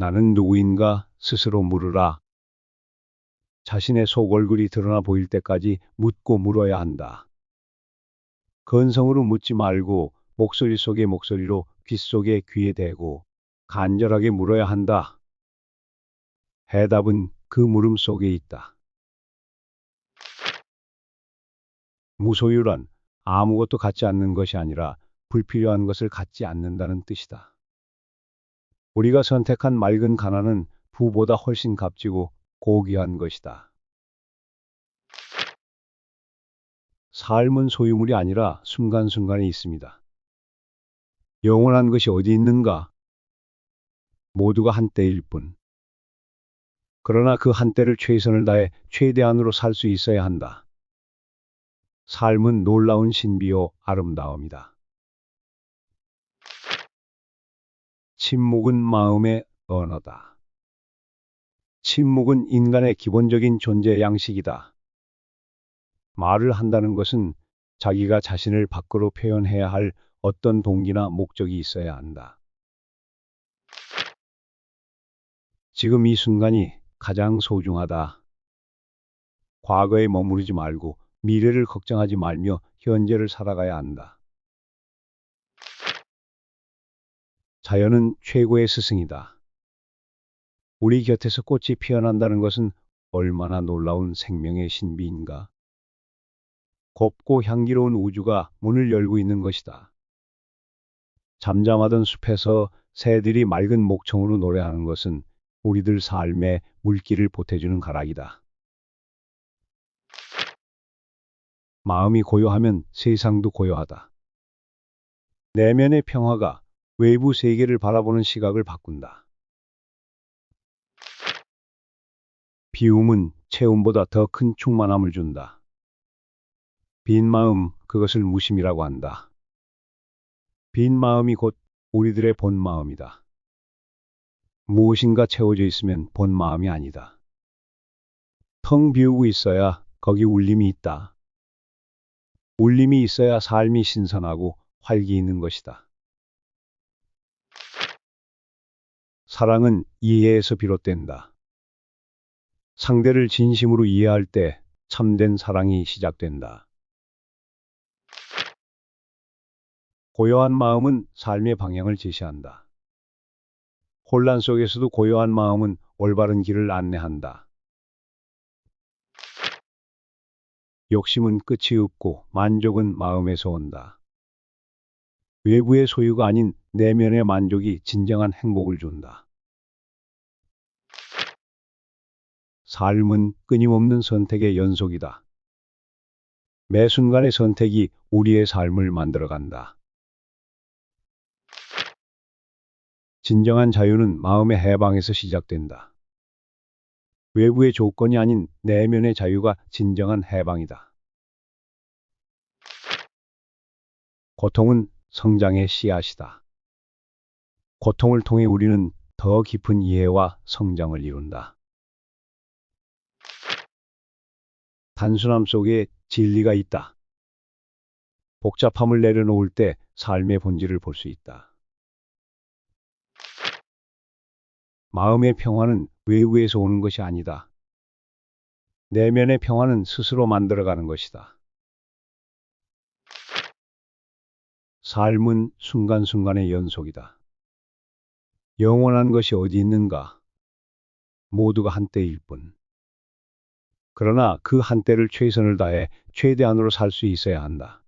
나는 누구인가 스스로 물으라. 자신의 속 얼굴이 드러나 보일 때까지 묻고 물어야 한다. 건성으로 묻지 말고 목소리 속의 목소리로 귀 속에 귀에 대고 간절하게 물어야 한다. 해답은 그 물음 속에 있다. 무소유란 아무것도 갖지 않는 것이 아니라 불필요한 것을 갖지 않는다는 뜻이다. 우리가 선택한 맑은 가난은 부보다 훨씬 값지고 고귀한 것이다. 삶은 소유물이 아니라 순간순간에 있습니다. 영원한 것이 어디 있는가? 모두가 한때일 뿐. 그러나 그 한때를 최선을 다해 최대한으로 살 수 있어야 한다. 삶은 놀라운 신비요 아름다움이다. 침묵은 마음의 언어다. 침묵은 인간의 기본적인 존재 양식이다. 말을 한다는 것은 자기가 자신을 밖으로 표현해야 할 어떤 동기나 목적이 있어야 한다. 지금 이 순간이 가장 소중하다. 과거에 머무르지 말고 미래를 걱정하지 말며 현재를 살아가야 한다. 자연은 최고의 스승이다. 우리 곁에서 꽃이 피어난다는 것은 얼마나 놀라운 생명의 신비인가. 곱고 향기로운 우주가 문을 열고 있는 것이다. 잠잠하던 숲에서 새들이 맑은 목청으로 노래하는 것은 우리들 삶에 물기를 보태주는 가락이다. 마음이 고요하면 세상도 고요하다. 내면의 평화가 외부 세계를 바라보는 시각을 바꾼다. 비움은 채움보다 더 큰 충만함을 준다. 빈 마음, 그것을 무심이라고 한다. 빈 마음이 곧 우리들의 본 마음이다. 무엇인가 채워져 있으면 본 마음이 아니다. 텅 비우고 있어야 거기 울림이 있다. 울림이 있어야 삶이 신선하고 활기 있는 것이다. 사랑은 이해에서 비롯된다. 상대를 진심으로 이해할 때 참된 사랑이 시작된다. 고요한 마음은 삶의 방향을 제시한다. 혼란 속에서도 고요한 마음은 올바른 길을 안내한다. 욕심은 끝이 없고 만족은 마음에서 온다. 외부의 소유가 아닌 내면의 만족이 진정한 행복을 준다. 삶은 끊임없는 선택의 연속이다. 매 순간의 선택이 우리의 삶을 만들어간다. 진정한 자유는 마음의 해방에서 시작된다. 외부의 조건이 아닌 내면의 자유가 진정한 해방이다. 고통은 성장의 씨앗이다. 고통을 통해 우리는 더 깊은 이해와 성장을 이룬다. 단순함 속에 진리가 있다. 복잡함을 내려놓을 때 삶의 본질을 볼 수 있다. 마음의 평화는 외부에서 오는 것이 아니다. 내면의 평화는 스스로 만들어가는 것이다. 삶은 순간순간의 연속이다. 영원한 것이 어디 있는가? 모두가 한때일 뿐. 그러나 그 한때를 최선을 다해 최대한으로 살 수 있어야 한다.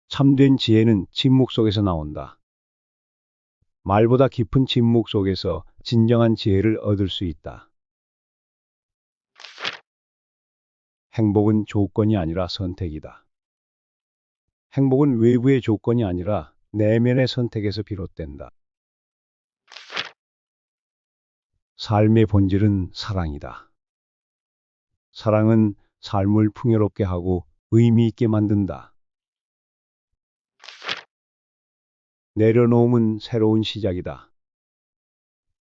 참된 지혜는 침묵 속에서 나온다. 말보다 깊은 침묵 속에서 진정한 지혜를 얻을 수 있다. 행복은 조건이 아니라 선택이다. 행복은 외부의 조건이 아니라 내면의 선택에서 비롯된다. 삶의 본질은 사랑이다. 사랑은 삶을 풍요롭게 하고 의미 있게 만든다. 내려놓음은 새로운 시작이다.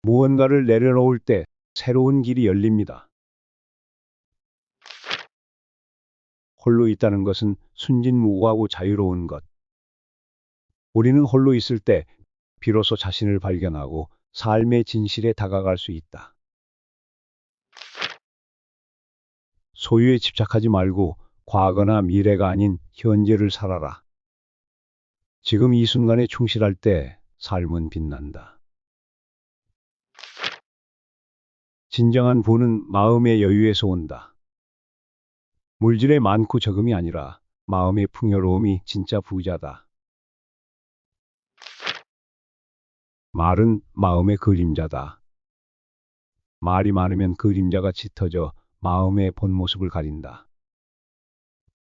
무언가를 내려놓을 때 새로운 길이 열립니다. 홀로 있다는 것은 순진무구하고 자유로운 것. 우리는 홀로 있을 때 비로소 자신을 발견하고 삶의 진실에 다가갈 수 있다. 소유에 집착하지 말고 과거나 미래가 아닌 현재를 살아라. 지금 이 순간에 충실할 때 삶은 빛난다. 진정한 부는 마음의 여유에서 온다. 물질의 많고 적음이 아니라 마음의 풍요로움이 진짜 부자다. 말은 마음의 그림자다. 말이 많으면 그림자가 짙어져 마음의 본 모습을 가린다.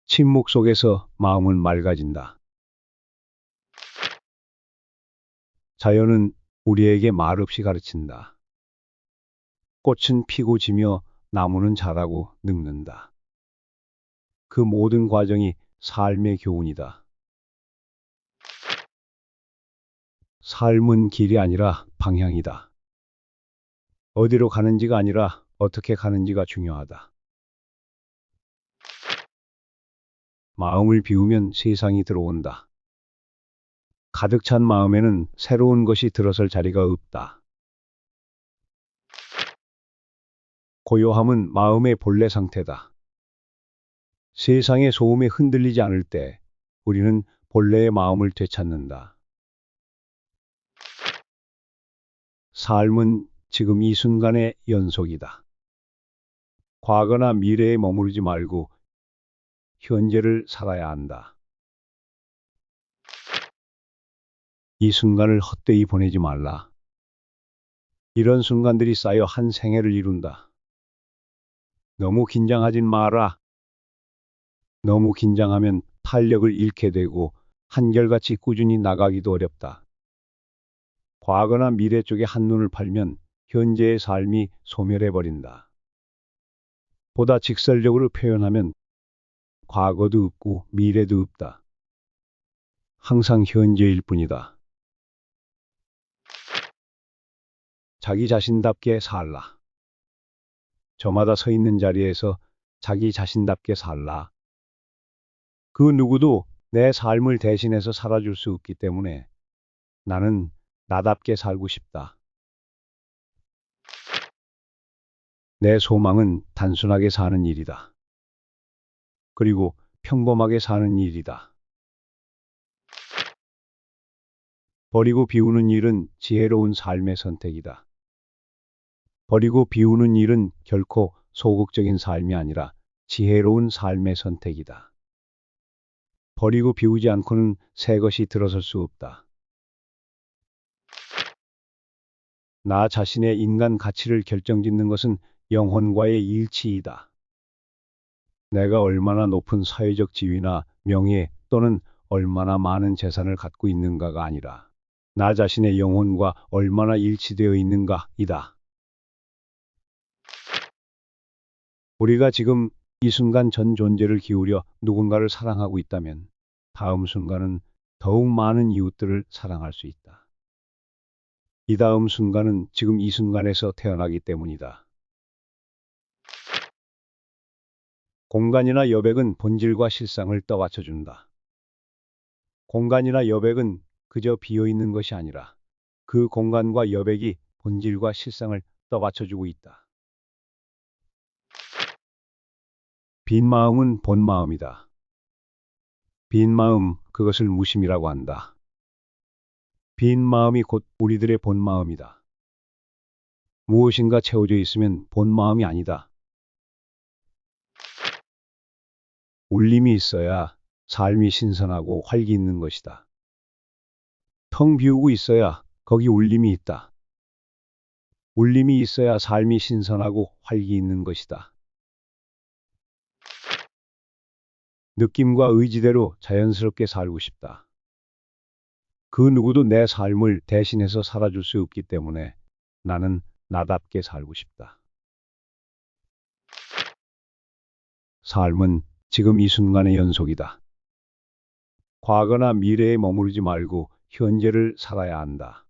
침묵 속에서 마음은 맑아진다. 자연은 우리에게 말 없이 가르친다. 꽃은 피고 지며 나무는 자라고 늙는다. 그 모든 과정이 삶의 교훈이다. 삶은 길이 아니라 방향이다. 어디로 가는지가 아니라 어떻게 가는지가 중요하다. 마음을 비우면 세상이 들어온다. 가득 찬 마음에는 새로운 것이 들어설 자리가 없다. 고요함은 마음의 본래 상태다. 세상의 소음에 흔들리지 않을 때 우리는 본래의 마음을 되찾는다. 삶은 지금 이 순간의 연속이다. 과거나 미래에 머무르지 말고 현재를 살아야 한다. 이 순간을 헛되이 보내지 말라. 이런 순간들이 쌓여 한 생애를 이룬다. 너무 긴장하진 마라. 너무 긴장하면 탄력을 잃게 되고 한결같이 꾸준히 나가기도 어렵다. 과거나 미래 쪽에 한눈을 팔면 현재의 삶이 소멸해버린다. 보다 직설적으로 표현하면 과거도 없고 미래도 없다. 항상 현재일 뿐이다. 자기 자신답게 살라. 저마다 서 있는 자리에서 자기 자신답게 살라. 그 누구도 내 삶을 대신해서 살아줄 수 없기 때문에 나는 나답게 살고 싶다. 내 소망은 단순하게 사는 일이다. 그리고 평범하게 사는 일이다. 버리고 비우는 일은 지혜로운 삶의 선택이다. 버리고 비우는 일은 결코 소극적인 삶이 아니라 지혜로운 삶의 선택이다. 버리고 비우지 않고는 새 것이 들어설 수 없다. 나 자신의 인간 가치를 결정짓는 것은 영혼과의 일치이다. 내가 얼마나 높은 사회적 지위나 명예 또는 얼마나 많은 재산을 갖고 있는가가 아니라 나 자신의 영혼과 얼마나 일치되어 있는가이다. 우리가 지금 이 순간 전 존재를 기울여 누군가를 사랑하고 있다면 다음 순간은 더욱 많은 이웃들을 사랑할 수 있다. 이 다음 순간은 지금 이 순간에서 태어나기 때문이다. 공간이나 여백은 본질과 실상을 떠받쳐준다. 공간이나 여백은 그저 비어있는 것이 아니라 그 공간과 여백이 본질과 실상을 떠받쳐주고 있다. 빈 마음은 본 마음이다. 빈 마음, 그것을 무심이라고 한다. 빈 마음이 곧 우리들의 본 마음이다. 무엇인가 채워져 있으면 본 마음이 아니다. 울림이 있어야 삶이 신선하고 활기 있는 것이다. 텅 비우고 있어야 거기 울림이 있다. 울림이 있어야 삶이 신선하고 활기 있는 것이다. 느낌과 의지대로 자연스럽게 살고 싶다. 그 누구도 내 삶을 대신해서 살아줄 수 없기 때문에 나는 나답게 살고 싶다. 삶은 지금 이 순간의 연속이다. 과거나 미래에 머무르지 말고 현재를 살아야 한다.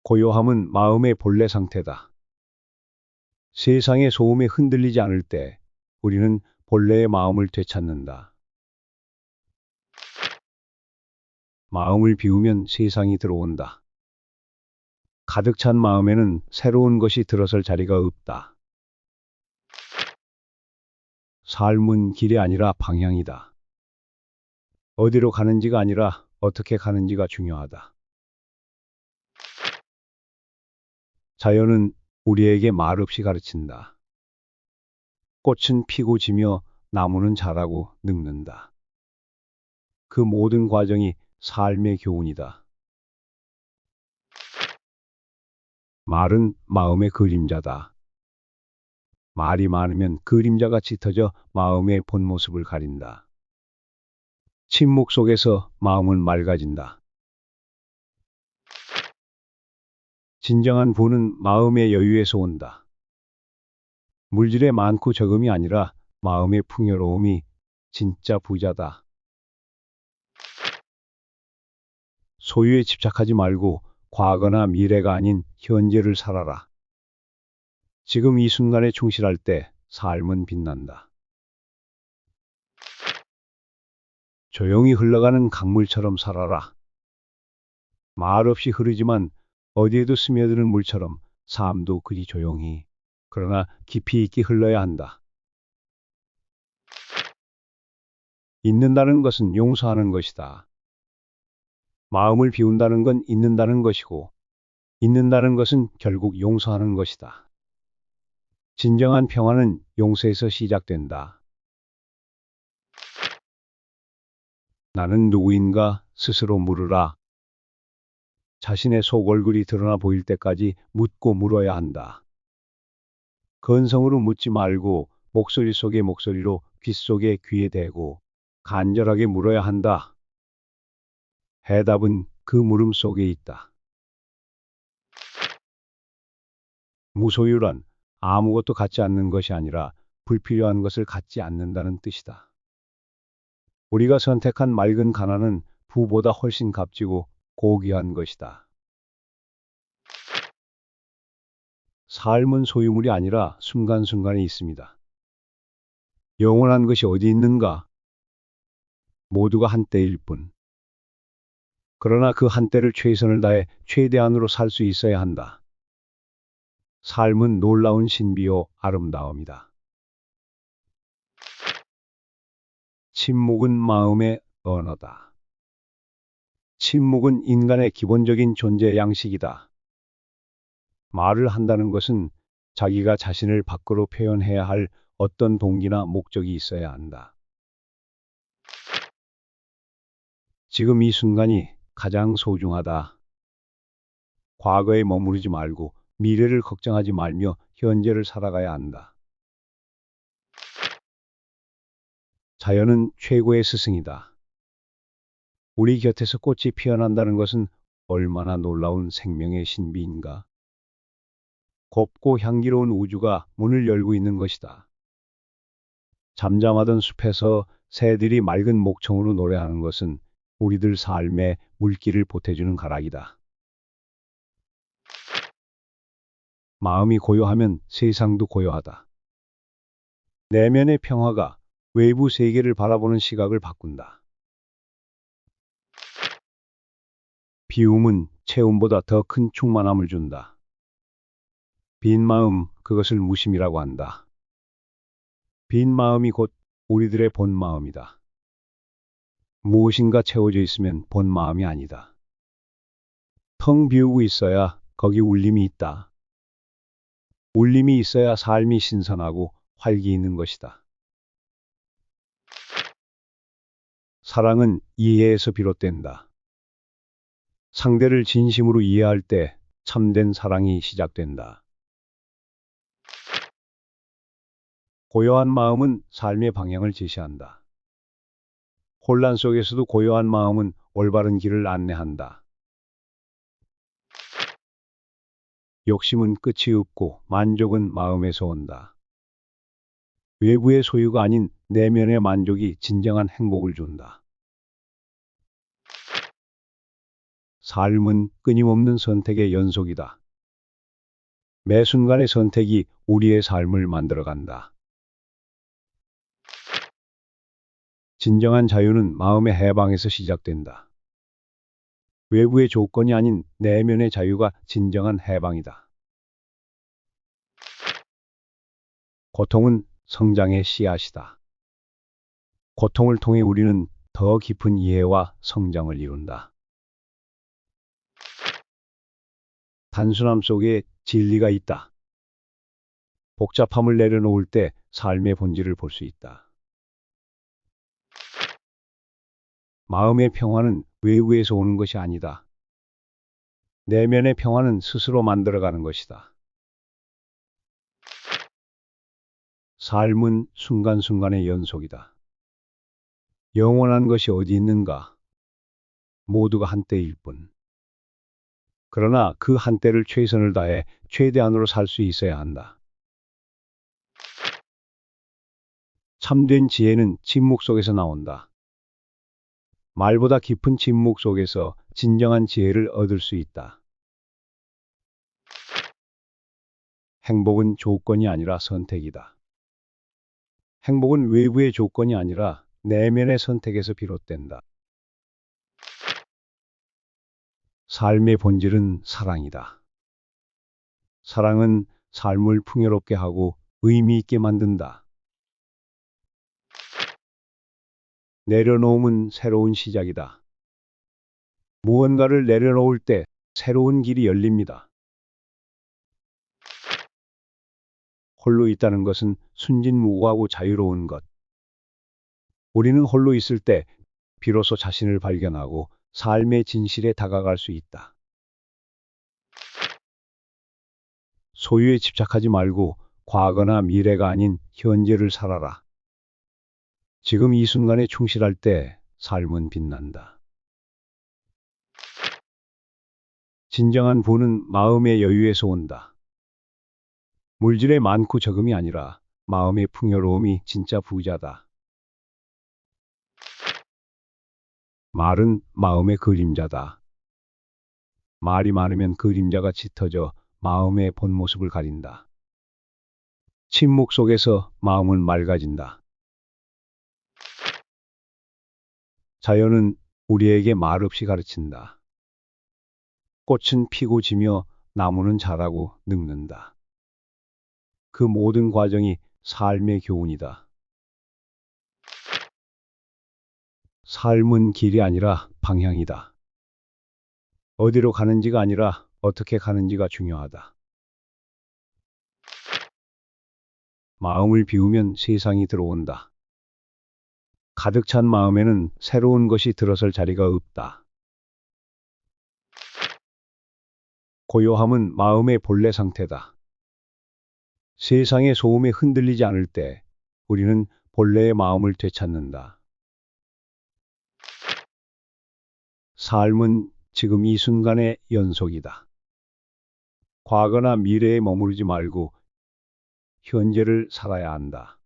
고요함은 마음의 본래 상태다. 세상의 소음에 흔들리지 않을 때 우리는 본래의 마음을 되찾는다. 마음을 비우면 세상이 들어온다. 가득 찬 마음에는 새로운 것이 들어설 자리가 없다. 삶은 길이 아니라 방향이다. 어디로 가는지가 아니라 어떻게 가는지가 중요하다. 자연은 우리에게 말없이 가르친다. 꽃은 피고 지며 나무는 자라고 늙는다. 그 모든 과정이 삶의 교훈이다. 말은 마음의 그림자다. 말이 많으면 그림자가 짙어져 마음의 본 모습을 가린다. 침묵 속에서 마음은 맑아진다. 진정한 부는 마음의 여유에서 온다. 물질의 많고 적음이 아니라 마음의 풍요로움이 진짜 부자다. 소유에 집착하지 말고 과거나 미래가 아닌 현재를 살아라. 지금 이 순간에 충실할 때 삶은 빛난다. 조용히 흘러가는 강물처럼 살아라. 말없이 흐르지만 어디에도 스며드는 물처럼 삶도 그리 조용히, 그러나 깊이 있게 흘러야 한다. 잊는다는 것은 용서하는 것이다. 마음을 비운다는 건 잊는다는 것이고, 잊는다는 것은 결국 용서하는 것이다. 진정한 평화는 용서에서 시작된다. 나는 누구인가 스스로 물으라. 자신의 속 얼굴이 드러나 보일 때까지 묻고 물어야 한다. 건성으로 묻지 말고 목소리 속의 목소리로 귀 속에 귀에 대고 간절하게 물어야 한다. 해답은 그 물음 속에 있다. 무소유란 아무것도 갖지 않는 것이 아니라 불필요한 것을 갖지 않는다는 뜻이다. 우리가 선택한 맑은 가난은 부보다 훨씬 값지고 고귀한 것이다. 삶은 소유물이 아니라 순간순간에 있습니다. 영원한 것이 어디 있는가? 모두가 한때일 뿐. 그러나 그 한때를 최선을 다해 최대한으로 살 수 있어야 한다. 삶은 놀라운 신비요 아름다움이다. 침묵은 마음의 언어다. 침묵은 인간의 기본적인 존재 양식이다. 말을 한다는 것은 자기가 자신을 밖으로 표현해야 할 어떤 동기나 목적이 있어야 한다. 지금 이 순간이 가장 소중하다. 과거에 머무르지 말고 미래를 걱정하지 말며 현재를 살아가야 한다. 자연은 최고의 스승이다. 우리 곁에서 꽃이 피어난다는 것은 얼마나 놀라운 생명의 신비인가. 곱고 향기로운 우주가 문을 열고 있는 것이다. 잠잠하던 숲에서 새들이 맑은 목청으로 노래하는 것은 우리들 삶에 물기를 보태주는 가락이다. 마음이 고요하면 세상도 고요하다. 내면의 평화가 외부 세계를 바라보는 시각을 바꾼다. 비움은 채움보다 더 큰 충만함을 준다. 빈 마음, 그것을 무심이라고 한다. 빈 마음이 곧 우리들의 본 마음이다. 무엇인가 채워져 있으면 본 마음이 아니다. 텅 비우고 있어야 거기 울림이 있다. 울림이 있어야 삶이 신선하고 활기 있는 것이다. 사랑은 이해에서 비롯된다. 상대를 진심으로 이해할 때 참된 사랑이 시작된다. 고요한 마음은 삶의 방향을 제시한다. 혼란 속에서도 고요한 마음은 올바른 길을 안내한다. 욕심은 끝이 없고 만족은 마음에서 온다. 외부의 소유가 아닌 내면의 만족이 진정한 행복을 준다. 삶은 끊임없는 선택의 연속이다. 매 순간의 선택이 우리의 삶을 만들어간다. 진정한 자유는 마음의 해방에서 시작된다. 외부의 조건이 아닌 내면의 자유가 진정한 해방이다. 고통은 성장의 씨앗이다. 고통을 통해 우리는 더 깊은 이해와 성장을 이룬다. 단순함 속에 진리가 있다. 복잡함을 내려놓을 때 삶의 본질을 볼 수 있다. 마음의 평화는 외부에서 오는 것이 아니다. 내면의 평화는 스스로 만들어가는 것이다. 삶은 순간순간의 연속이다. 영원한 것이 어디 있는가? 모두가 한때일 뿐. 그러나 그 한때를 최선을 다해 최대한으로 살 수 있어야 한다. 참된 지혜는 침묵 속에서 나온다. 말보다 깊은 침묵 속에서 진정한 지혜를 얻을 수 있다. 행복은 조건이 아니라 선택이다. 행복은 외부의 조건이 아니라 내면의 선택에서 비롯된다. 삶의 본질은 사랑이다. 사랑은 삶을 풍요롭게 하고 의미 있게 만든다. 내려놓음은 새로운 시작이다. 무언가를 내려놓을 때 새로운 길이 열립니다. 홀로 있다는 것은 순진무구하고 자유로운 것. 우리는 홀로 있을 때 비로소 자신을 발견하고 삶의 진실에 다가갈 수 있다. 소유에 집착하지 말고 과거나 미래가 아닌 현재를 살아라. 지금 이 순간에 충실할 때 삶은 빛난다. 진정한 부는 마음의 여유에서 온다. 물질의 많고 적음이 아니라 마음의 풍요로움이 진짜 부자다. 말은 마음의 그림자다. 말이 많으면 그림자가 짙어져 마음의 본 모습을 가린다. 침묵 속에서 마음은 맑아진다. 자연은 우리에게 말없이 가르친다. 꽃은 피고 지며 나무는 자라고 늙는다. 그 모든 과정이 삶의 교훈이다. 삶은 길이 아니라 방향이다. 어디로 가는지가 아니라 어떻게 가는지가 중요하다. 마음을 비우면 세상이 들어온다. 가득 찬 마음에는 새로운 것이 들어설 자리가 없다. 고요함은 마음의 본래 상태다. 세상의 소음에 흔들리지 않을 때 우리는 본래의 마음을 되찾는다. 삶은 지금 이 순간의 연속이다. 과거나 미래에 머무르지 말고 현재를 살아야 한다.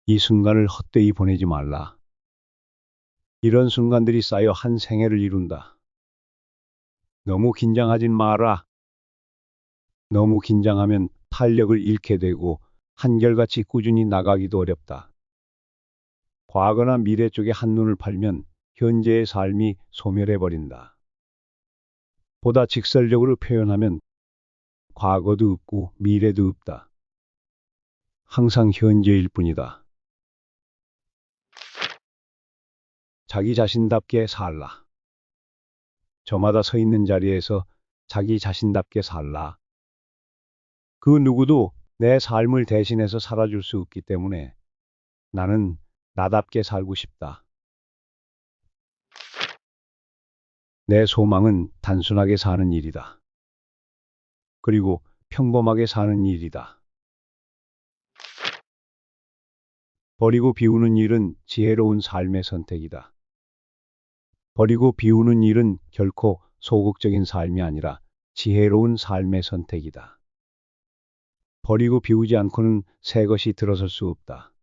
이 순간을 헛되이 보내지 말라. 이런 순간들이 쌓여 한 생애를 이룬다. 너무 긴장하진 마라. 너무 긴장하면 탄력을 잃게 되고 한결같이 꾸준히 나가기도 어렵다. 과거나 미래 쪽에 한눈을 팔면 현재의 삶이 소멸해버린다. 보다 직설적으로 표현하면 과거도 없고 미래도 없다. 항상 현재일 뿐이다. 자기 자신답게 살라. 저마다 서 있는 자리에서 자기 자신답게 살라. 그 누구도 내 삶을 대신해서 살아줄 수 없기 때문에 나는 나답게 살고 싶다. 내 소망은 단순하게 사는 일이다. 그리고 평범하게 사는 일이다. 버리고 비우는 일은 지혜로운 삶의 선택이다. 버리고 비우는 일은 결코 소극적인 삶이 아니라 지혜로운 삶의 선택이다. 버리고 비우지 않고는 새 것이 들어설 수 없다.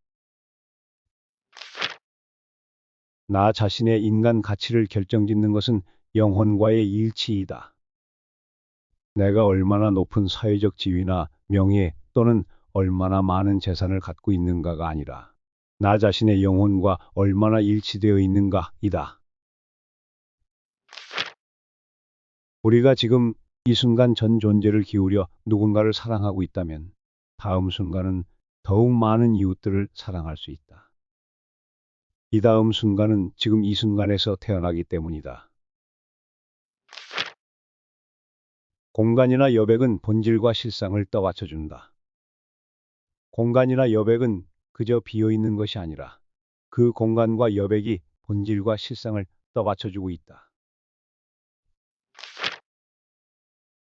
나 자신의 인간 가치를 결정짓는 것은 영혼과의 일치이다. 내가 얼마나 높은 사회적 지위나 명예 또는 얼마나 많은 재산을 갖고 있는가가 아니라 나 자신의 영혼과 얼마나 일치되어 있는가이다. 우리가 지금 이 순간 전 존재를 기울여 누군가를 사랑하고 있다면 다음 순간은 더욱 많은 이웃들을 사랑할 수 있다. 이 다음 순간은 지금 이 순간에서 태어나기 때문이다. 공간이나 여백은 본질과 실상을 떠받쳐준다. 공간이나 여백은 그저 비어 있는 것이 아니라 그 공간과 여백이 본질과 실상을 떠받쳐주고 있다.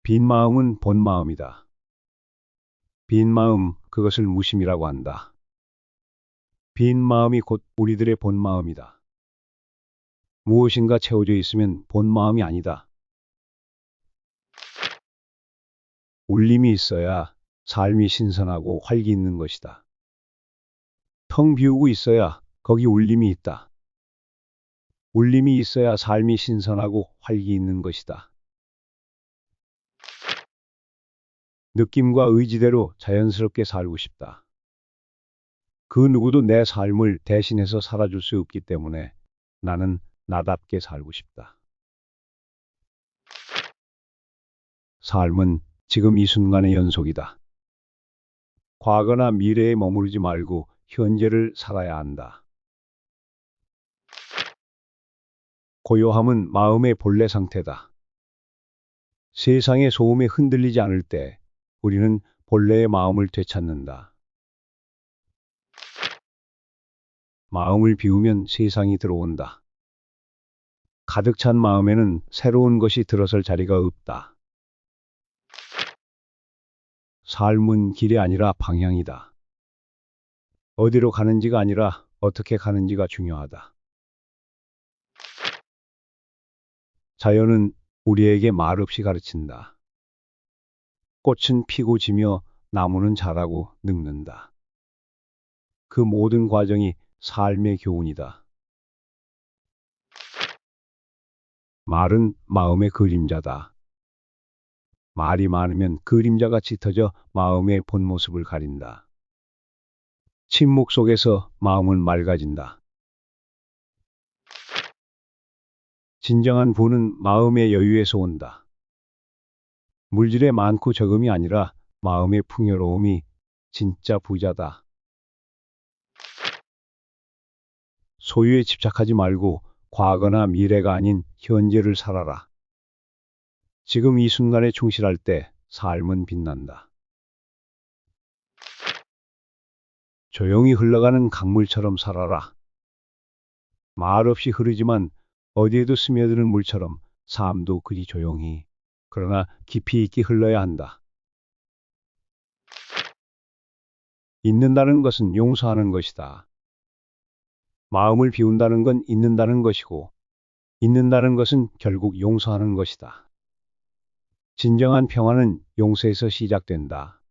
빈 마음은 본 마음이다. 빈 마음, 그것을 무심이라고 한다. 빈 마음이 곧 우리들의 본 마음이다. 무엇인가 채워져 있으면 본 마음이 아니다. 울림이 있어야 삶이 신선하고 활기 있는 것이다. 텅 비우고 있어야 거기 울림이 있다. 울림이 있어야 삶이 신선하고 활기 있는 것이다. 느낌과 의지대로 자연스럽게 살고 싶다. 그 누구도 내 삶을 대신해서 살아줄 수 없기 때문에 나는 나답게 살고 싶다. 삶은 지금 이 순간의 연속이다. 과거나 미래에 머무르지 말고 현재를 살아야 한다. 고요함은 마음의 본래 상태다. 세상의 소음에 흔들리지 않을 때 우리는 본래의 마음을 되찾는다. 마음을 비우면 세상이 들어온다. 가득 찬 마음에는 새로운 것이 들어설 자리가 없다. 삶은 길이 아니라 방향이다. 어디로 가는지가 아니라 어떻게 가는지가 중요하다. 자연은 우리에게 말없이 가르친다. 꽃은 피고 지며 나무는 자라고 늙는다. 그 모든 과정이 삶의 교훈이다. 말은 마음의 그림자다. 말이 많으면 그림자가 짙어져 마음의 본 모습을 가린다. 침묵 속에서 마음은 맑아진다. 진정한 부는 마음의 여유에서 온다. 물질의 많고 적음이 아니라 마음의 풍요로움이 진짜 부자다. 소유에 집착하지 말고 과거나 미래가 아닌 현재를 살아라. 지금 이 순간에 충실할 때 삶은 빛난다. 조용히 흘러가는 강물처럼 살아라. 말없이 흐르지만 어디에도 스며드는 물처럼 삶도 그리 조용히, 그러나 깊이 있게 흘러야 한다. 잊는다는 것은 용서하는 것이다. 마음을 비운다는 건 잊는다는 것이고, 잊는다는 것은 결국 용서하는 것이다. 진정한 평화는 용서에서 시작된다.